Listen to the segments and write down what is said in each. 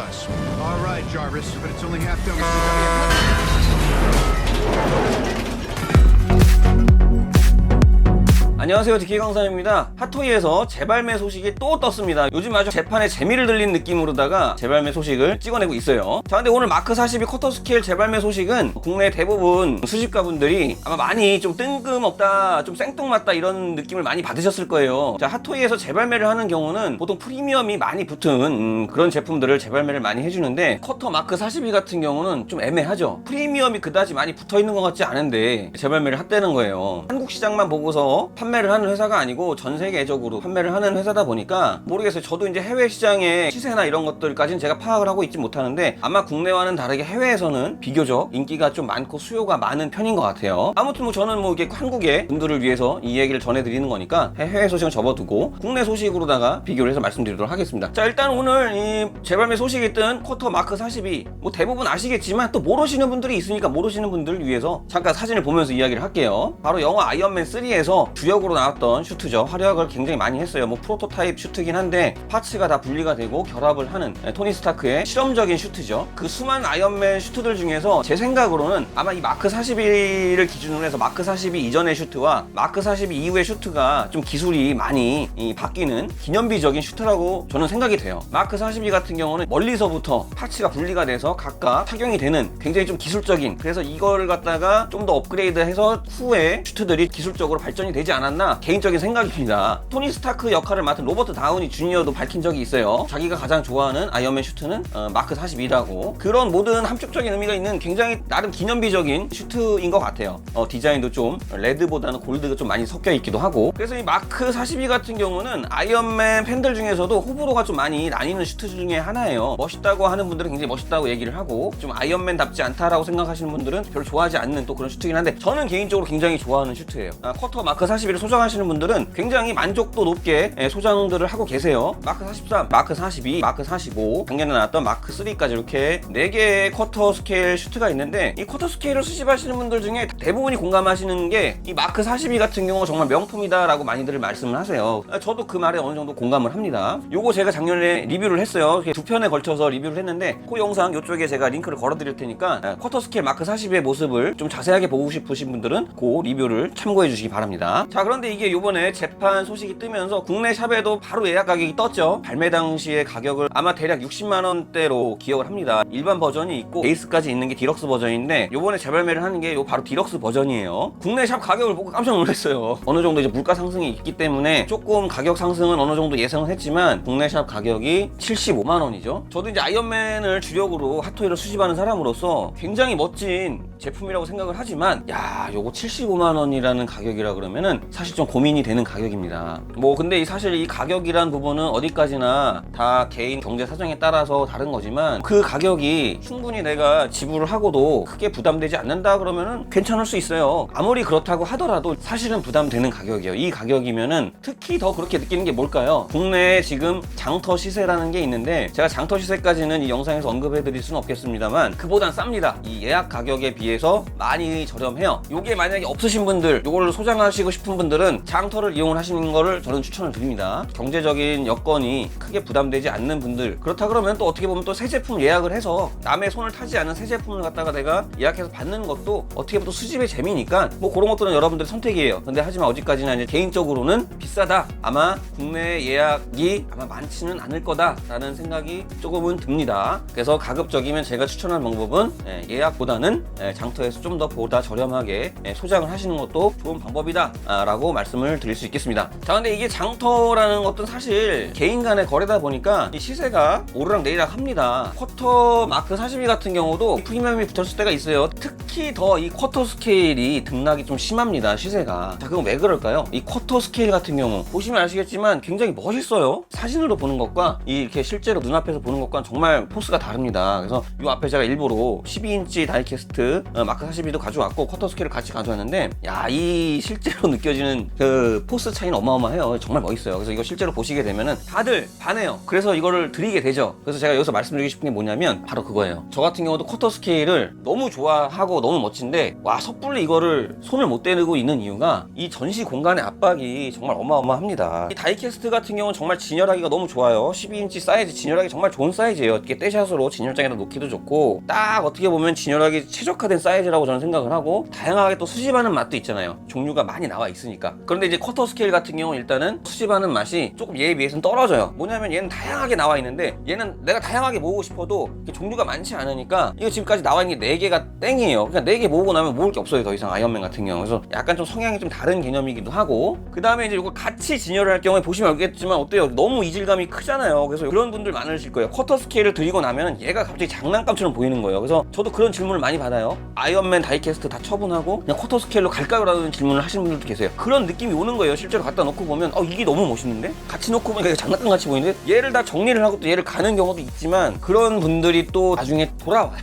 us. All right, Jarvis, but it's only half done. 안녕하세요, 디키 강사입니다. 핫토이에서 재발매 소식이 또 떴습니다. 요즘 아주 재판에 재미를 들린 느낌으로다가 재발매 소식을 찍어내고 있어요. 자, 근데 오늘 마크 42 커터 스케일 재발매 소식은 국내 대부분 수집가분들이 아마 많이 좀 뜬금없다, 좀 생뚱맞다 이런 느낌을 많이 받으셨을 거예요. 자, 핫토이에서 재발매를 하는 경우는 보통 프리미엄이 많이 붙은 그런 제품들을 재발매를 많이 해주는데, 커터 마크 42 같은 경우는 좀 애매하죠. 프리미엄이 그다지 많이 붙어있는 것 같지 않은데 재발매를 했다는 거예요. 한국 시장만 보고서 판매를 하는 회사가 아니고 전 세계적으로 판매를 하는 회사다 보니까 모르겠어요. 저도 이제 해외 시장의 시세나 이런 것들까지는 제가 파악을 하고 있지 못하는데, 아마 국내와는 다르게 해외에서는 비교적 인기가 좀 많고 수요가 많은 편인 것 같아요. 아무튼 뭐 저는 뭐 이게 한국의 분들을 위해서 이 얘기를 전해드리는 거니까 해외 소식은 접어두고 국내 소식으로다가 비교를 해서 말씀드리도록 하겠습니다. 자, 일단 오늘 이 재발매 소식이 뜬 커터 마크 42, 뭐 대부분 아시겠지만 또 모르시는 분들이 있으니까 모르시는 분들을 위해서 잠깐 사진을 보면서 이야기를 할게요. 바로 영화 아이언맨 3에서 주역으로 나왔던 슈트죠. 활약을 굉장히 많이 했어요. 뭐 프로토타입 슈트긴 한데 파츠가 다 분리가 되고 결합을 하는 토니 스타크의 실험적인 슈트죠. 그 수많은 아이언맨 슈트들 중에서 제 생각으로는 아마 이 마크 41을 기준으로 해서 마크 42 이전의 슈트와 마크 42 이후의 슈트가 좀 기술이 많이 바뀌는 기념비적인 슈트라고 저는 생각이 돼요. 마크 42 같은 경우는 멀리서부터 파츠가 분리가 돼서 각각 착용이 되는 굉장히 좀 기술적인, 그래서 이걸 갖다가 좀 더 업그레이드해서 후에 슈트들이 기술적으로 발전이 되지 않았나 개인적인 생각입니다. 토니 스타크 역할을 맡은 로버트 다우니 주니어도 밝힌 적이 있어요. 자기가 가장 좋아하는 아이언맨 슈트는 마크 42라고. 그런 모든 함축적인 의미가 있는 굉장히 나름 기념비적인 슈트인 것 같아요. 디자인도 좀 레드보다는 골드가 좀 많이 섞여 있기도 하고. 그래서 이 마크 42 같은 경우는 아이언맨 팬들 중에서도 호불호가 좀 많이 나뉘는 슈트 중에 하나예요. 멋있다고 하는 분들은 굉장히 멋있다고 얘기를 하고, 좀 아이언맨답지 않다라고 생각하시는 분들은 별로 좋아하지 않는 또 그런 슈트긴 한데, 저는 개인적으로 굉장히 좋아하는 슈트예요. 커터 마크 41을 소장하시는 분들은 굉장히 만족도 높게 소장들을 하고 계세요. 마크 43, 마크 42, 마크 45, 작년에 나왔던 마크 3까지 이렇게 4개의 커터 스케일 슈트가 있는데, 이 커터 스케일을 수집하시는 분들 중에 대부분이 공감하시는 게 이 마크 42 같은 경우가 정말 명품이다 라고 많이들 말씀을 하세요. 저도 그 말에 어느 정도 공감을 합니다. 요거 제가 작년에 리뷰를 했어요. 2편에 걸쳐서 리뷰를 했는데, 그 영상 이쪽에 제가 링크를 걸어 드릴 테니까 커터 스케일 마크 42의 모습을 좀 자세하게 보고 싶으신 분들은 그 리뷰를 참고해 주시기 바랍니다. 자, 그런데 이게 요번에 재판 소식이 뜨면서 국내 샵에도 바로 예약 가격이 떴죠. 발매 당시의 가격을 아마 대략 60만원대로 기억을 합니다. 일반 버전이 있고 베이스까지 있는 게 디럭스 버전인데, 요번에 재발매를 하는 게 요 바로 디럭스 버전이에요. 국내 샵 가격을 보고 깜짝 놀랐어요. 어느 정도 이제 물가 상승이 있기 때문에 조금 가격 상승은 어느 정도 예상을 했지만 국내 샵 가격이 75만원이죠. 저도 이제 아이언맨을 주력으로 핫토이를 수집하는 사람으로서 굉장히 멋진 제품이라고 생각을 하지만, 야, 요거 75만원이라는 가격이라 그러면은 사실 좀 고민이 되는 가격입니다. 뭐 근데 사실 이 가격이란 부분은 어디까지나 다 개인 경제 사정에 따라서 다른 거지만, 그 가격이 충분히 내가 지불을 하고도 크게 부담되지 않는다 그러면은 괜찮을 수 있어요. 아무리 그렇다고 하더라도 사실은 부담되는 가격이에요. 이 가격이면은 특히 더 그렇게 느끼는 게 뭘까요? 국내에 지금 장터 시세라는 게 있는데, 제가 장터 시세까지는 이 영상에서 언급해 드릴 수는 없겠습니다만 그보단 쌉니다. 이 예약 가격에 비해서 많이 저렴해요. 요게 만약에 없으신 분들, 요거를 소장하시고 싶은 분들은 장터를 이용을 하시는 거를 저는 추천을 드립니다. 경제적인 여건이 크게 부담되지 않는 분들, 그렇다 그러면 또 어떻게 보면 또 새 제품 예약을 해서 남의 손을 타지 않은 새 제품을 갖다가 내가 예약해서 받는 것도 어떻게 보면 또 수집의 재미니까 뭐 그런 것들은 여러분들의 선택이에요. 근데 하지만 어디까지나 이제 개인적으로는 비싸다, 아마 국내 예약이 아마 많지는 않을 거다라는 생각이 조금은 듭니다. 그래서 가급적이면 제가 추천하는 방법은 예약보다는 장터에서 좀 더 보다 저렴하게 소장을 하시는 것도 좋은 방법이다 라고 말씀을 드릴 수 있겠습니다. 자, 근데 이게 장터라는 것도 사실 개인 간의 거래다 보니까 이 시세가 오르락 내리락 합니다. 쿼터 마크 42 같은 경우도 프리미엄이 붙었을 때가 있어요. 특히 더 이 쿼터 스케일이 등락이 좀 심합니다, 시세가. 자, 그럼 왜 그럴까요? 이 쿼터 스케일 같은 경우 보시면 아시겠지만 굉장히 멋있어요. 사진으로 보는 것과 이렇게 실제로 눈앞에서 보는 것과 정말 포스가 다릅니다. 그래서 이 앞에 제가 일부러 12인치 다이캐스트 마크 42도 가져왔고 쿼터 스케일을 같이 가져왔는데, 야, 이 실제로 느껴지는 보여주는 그 포스 차이는 어마어마해요. 정말 멋있어요. 그래서 이거 실제로 보시게 되면은 다들 반해요. 그래서 이거를 드리게 되죠. 그래서 제가 여기서 말씀드리고 싶은 게 뭐냐면 바로 그거예요. 저 같은 경우도 쿼터 스케일을 너무 좋아하고 너무 멋진데 와, 섣불리 이거를 손을 못 대고 있는 이유가 이 전시 공간의 압박이 정말 어마어마합니다. 이 다이캐스트 같은 경우는 정말 진열하기가 너무 좋아요. 12인치 사이즈 진열하기 정말 좋은 사이즈예요. 이렇게 떼샷으로 진열장에다 놓기도 좋고 딱 어떻게 보면 진열하기 최적화된 사이즈라고 저는 생각을 하고 다양하게 또 수집하는 맛도 있잖아요. 종류가 많이 나와 있으니까. 그런데 이제 쿼터 스케일 같은 경우는 일단은 수집하는 맛이 조금 얘에 비해서는 떨어져요. 뭐냐면 얘는 다양하게 나와 있는데 얘는 내가 다양하게 모으고 싶어도 종류가 많지 않으니까 이거 지금까지 나와 있는 게 4개가 땡이에요. 그냥 4개 모으고 나면 모을 게 없어요. 더 이상 아이언맨 같은 경우. 그래서 약간 좀 성향이 좀 다른 개념이기도 하고 그 다음에 이제 이거 같이 진열을 할 경우에 보시면 알겠지만 어때요? 너무 이질감이 크잖아요. 그래서 그런 분들 많으실 거예요. 쿼터 스케일을 드리고 나면 얘가 갑자기 장난감처럼 보이는 거예요. 그래서 저도 그런 질문을 많이 받아요. 아이언맨 다이캐스트 다 처분하고 그냥 쿼터 스케일로 갈까요? 라는 질문을 하시는 분들도 계세요. 그런 느낌이 오는 거예요. 실제로 갖다 놓고 보면 이게 너무 멋있는데? 같이 놓고 보니까 이게 장난감 같이 보이는데? 얘를 다 정리를 하고 또 얘를 가는 경우도 있지만 그런 분들이 또 나중에 돌아와요.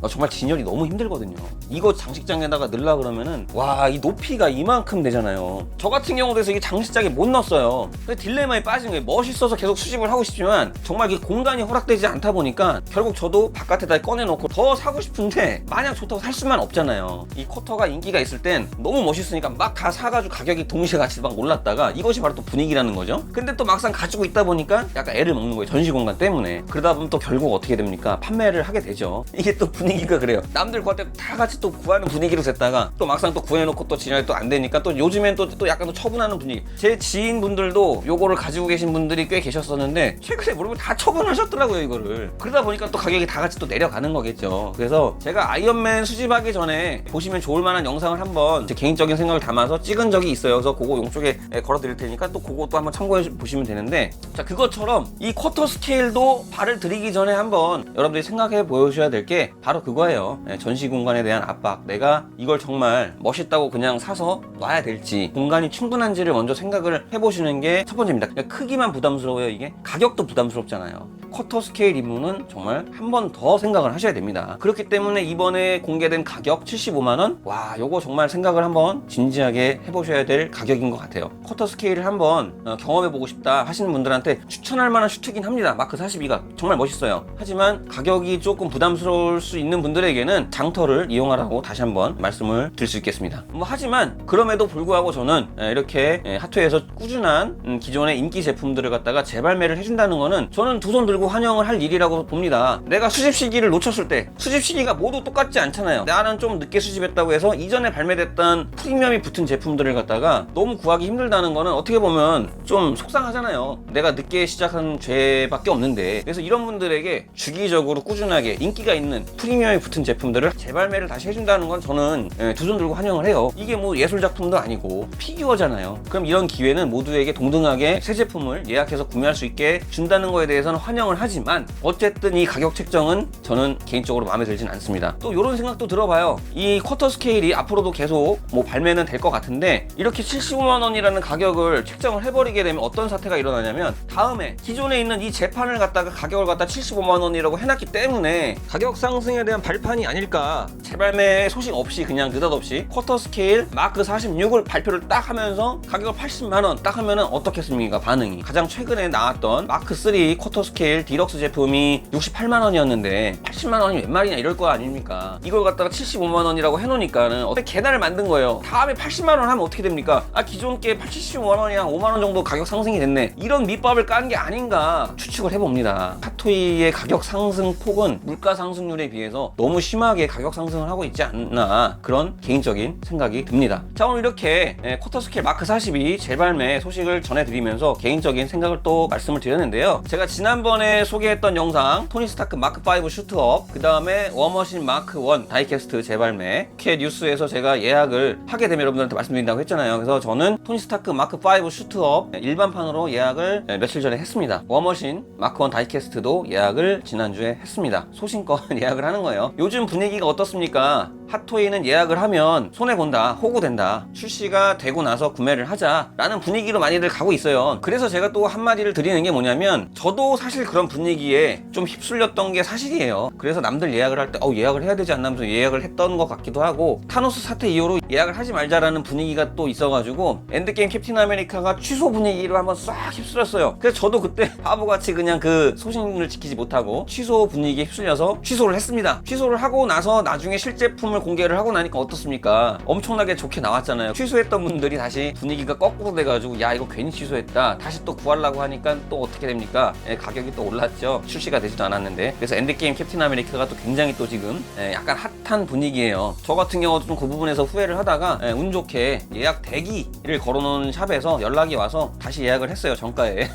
정말 진열이 너무 힘들거든요. 이거 장식장에다가 넣으려 그러면은 와, 이 높이가 이만큼 되잖아요. 저 같은 경우도 해서 이게 장식장에 못 넣었어요. 근데 딜레마에 빠진 거예요. 멋있어서 계속 수집을 하고 싶지만 정말 그 공간이 허락되지 않다 보니까 결국 저도 바깥에다 꺼내놓고 더 사고 싶은데 마냥 좋다고 살 수만 없잖아요. 이 쿼터가 인기가 있을 땐 너무 멋있으니까 막 다 사가지고 가격이 동시에 같이 막 올랐다가 이것이 바로 또 분위기라는 거죠. 근데 또 막상 가지고 있다 보니까 약간 애를 먹는 거예요. 전시 공간 때문에. 그러다 보면 또 결국 어떻게 됩니까? 판매를 하게 되죠. 이게 또 분위기가 그래요. 남들 구할 때 다 같이 또 구하는 분위기로 됐다가 또 막상 또 구해놓고 또 진열이 또 안 되니까 또 요즘엔 또 약간 또 처분하는 분위기. 제 지인분들도 요거를 가지고 계신 분들이 꽤 계셨었는데 최근에 모르면 다 처분하셨더라고요, 이거를. 그러다 보니까 또 가격이 다 같이 또 내려가는 거겠죠. 그래서 제가 아이언맨 수집하기 전에 보시면 좋을 만한 영상을 한번 제 개인적인 생각을 담아서 찍은 적이 있어요. 그래서 그거 용쪽에 걸어 드릴 테니까 또 그것도 한번 참고해 보시면 되는데, 자, 그것처럼 이 쿼터 스케일도 발을 들이기 전에 한번 여러분들이 생각해 보셔야 될 게 바로 그거예요. 전시 공간에 대한 압박. 내가 이걸 정말 멋있다고 그냥 사서 놔야 될지, 공간이 충분한지를 먼저 생각을 해보시는 게 첫 번째입니다. 그러니까 크기만 부담스러워요. 이게 가격도 부담스럽잖아요. 쿼터 스케일 임무는 정말 한 번 더 생각을 하셔야 됩니다. 그렇기 때문에 이번에 공개된 가격 75만원, 와, 요거 정말 생각을 한번 진지하게 해보셔야 될 가격인 것 같아요. 쿼터 스케일을 한번 경험해보고 싶다 하시는 분들한테 추천할 만한 슈트긴 합니다. 마크 42가 정말 멋있어요. 하지만 가격이 조금 부담스러울 수 있는 분들에게는 장터를 이용하라고 다시 한번 말씀을 드릴 수 있겠습니다. 하지만 그럼에도 불구하고 저는 이렇게 핫토이에서 꾸준한 기존의 인기 제품들을 갖다가 재발매를 해준다는 거는 저는 두 손 들고 환영을 할 일이라고 봅니다. 내가 수집 시기를 놓쳤을 때, 수집 시기가 모두 똑같지 않잖아요. 나는 좀 늦게 수집했다고 해서 이전에 발매됐던 프리미엄이 붙은 제품들을 갖다가 너무 구하기 힘들다는 거는 어떻게 보면 좀 속상하잖아요. 내가 늦게 시작한 죄밖에 없는데. 그래서 이런 분들에게 주기적으로 꾸준하게 인기가 있는 프리미엄이 붙은 제품들을 재발매를 다시 해준다는 건 저는 두 손 들고 환영을 해요. 이게 뭐 예술 작품도 아니고 피규어잖아요. 그럼 이런 기회는 모두에게 동등하게 새 제품을 예약해서 구매할 수 있게 준다는 거에 대해서는 환영을 하지만 어쨌든 이 가격 책정은 저는 개인적으로 마음에 들진 않습니다. 또 이런 생각도 들어봐요. 이 쿼터 스케일이 앞으로도 계속 뭐 발매는 될 것 같은데 이렇게 75만원이라는 가격을 책정을 해버리게 되면 어떤 사태가 일어나냐면 다음에 기존에 있는 이 재판을 갖다가 가격을 갖다 75만원이라고 해놨기 때문에 가격 상승에 대한 발판이 아닐까. 재발매 소식 없이 그냥 느닷없이 쿼터 스케일 마크 46을 발표를 딱 하면서 가격을 80만원 딱 하면은 어떻겠습니까? 반응이. 가장 최근에 나왔던 마크 3 쿼터 스케일 디럭스 제품이 68만원이었는데 80만원이 웬 말이냐 이럴 거 아닙니까? 이걸 갖다가 75만원이라고 해놓으니까는 어떻게 계단을 만든 거예요. 다음에 80만원 하면 어떻게 됩니까? 기존 게 75만원이 한 5만원 정도 가격 상승이 됐네. 이런 밑밥을 깐 게 아닌가 추측을 해봅니다. 핫토이의 가격 상승 폭은 물가 상승률에 비해서 너무 심하게 가격 상승을 하고 있지 않나, 그런 개인적인 생각이 듭니다. 자, 오늘 이렇게 쿼터 스케일 마크 42 재발매 소식을 전해드리면서 개인적인 생각을 또 말씀을 드렸는데요. 제가 지난번에 소개했던 영상 토니 스타크 마크 5 슈트업, 그 다음에 워머신 마크 1 다이캐스트 재발매, 이렇게 뉴스에서 제가 예약을 하게 되면 여러분들한테 말씀드린다고 했잖아요. 그래서 저는 토니 스타크 마크 5 슈트업 일반판으로 예약을 며칠 전에 했습니다. 워머신 마크 1 다이캐스트도 예약을 지난주에 했습니다. 소신껏 예약을 하는 거예요. 요즘 분위기가 어떻습니까? 핫토이는 예약을 하면 손해본다, 호구된다, 출시가 되고 나서 구매를 하자 라는 분위기로 많이들 가고 있어요. 그래서 제가 또 한마디를 드리는 게 뭐냐면, 저도 사실 그런 분위기에 좀 휩쓸렸던 게 사실이에요. 그래서 남들 예약을 할 때 예약을 해야 되지 않나 하면서 예약을 했던 것 같기도 하고, 타노스 사태 이후로 예약을 하지 말자라는 분위기가 또 있어가지고 엔드게임 캡틴 아메리카가 취소 분위기를 한번 싹 휩쓸렸어요. 그래서 저도 그때 바보같이 그냥 그 소신을 지키지 못하고 취소 분위기에 휩쓸려서 취소를 했습니다. 취소를 하고 나서 나중에 실제품을 공개를 하고 나니까 어떻습니까? 엄청나게 좋게 나왔잖아요. 취소했던 분들이 다시 분위기가 거꾸로 돼가지고 야 이거 괜히 취소했다, 다시 또 구하려고 하니까 또 어떻게 됩니까? 가격이 또 올랐죠. 출시가 되지도 않았는데. 그래서 엔드게임 캡틴 아메리카가 또 굉장히 또 지금 약간 핫한 분위기예요. 저 같은 경우도 좀 그 부분에서 후회를 하다가 운 좋게 예약 대기를 걸어놓은 샵에서 연락이 와서 다시 예약을 했어요, 정가에.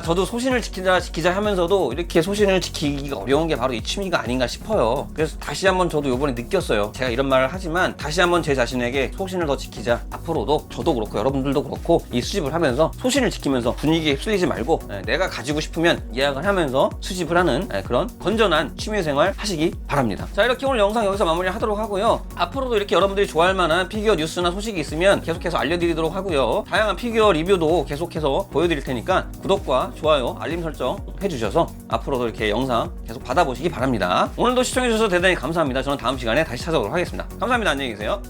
저도 소신을 지키자 하면서도 이렇게 소신을 지키기가 어려운 게 바로 이 취미가 아닌가 싶어요. 그래서 다시 한번 저도 요번에 느꼈어요. 제가 이런 말을 하지만 다시 한번 제 자신에게 소신을 더 지키자. 앞으로도 저도 그렇고 여러분들도 그렇고 이 수집을 하면서 소신을 지키면서 분위기에 휩쓸리지 말고 내가 가지고 싶으면 예약을 하면서 수집을 하는 그런 건전한 취미생활 하시기 바랍니다. 자, 이렇게 오늘 영상 여기서 마무리하도록 하고요. 앞으로도 이렇게 여러분들이 좋아할 만한 피규어 뉴스나 소식이 있으면 계속해서 알려드리도록 하고요. 다양한 피규어 리뷰도 계속해서 보여드릴 테니까 구독과 좋아요, 알림 설정 해주셔서 앞으로도 이렇게 영상 계속 받아보시기 바랍니다. 오늘도 시청해주셔서 대단히 감사합니다. 저는 다음 시간에 다시 찾아오도록 하겠습니다. 감사합니다. 안녕히 계세요.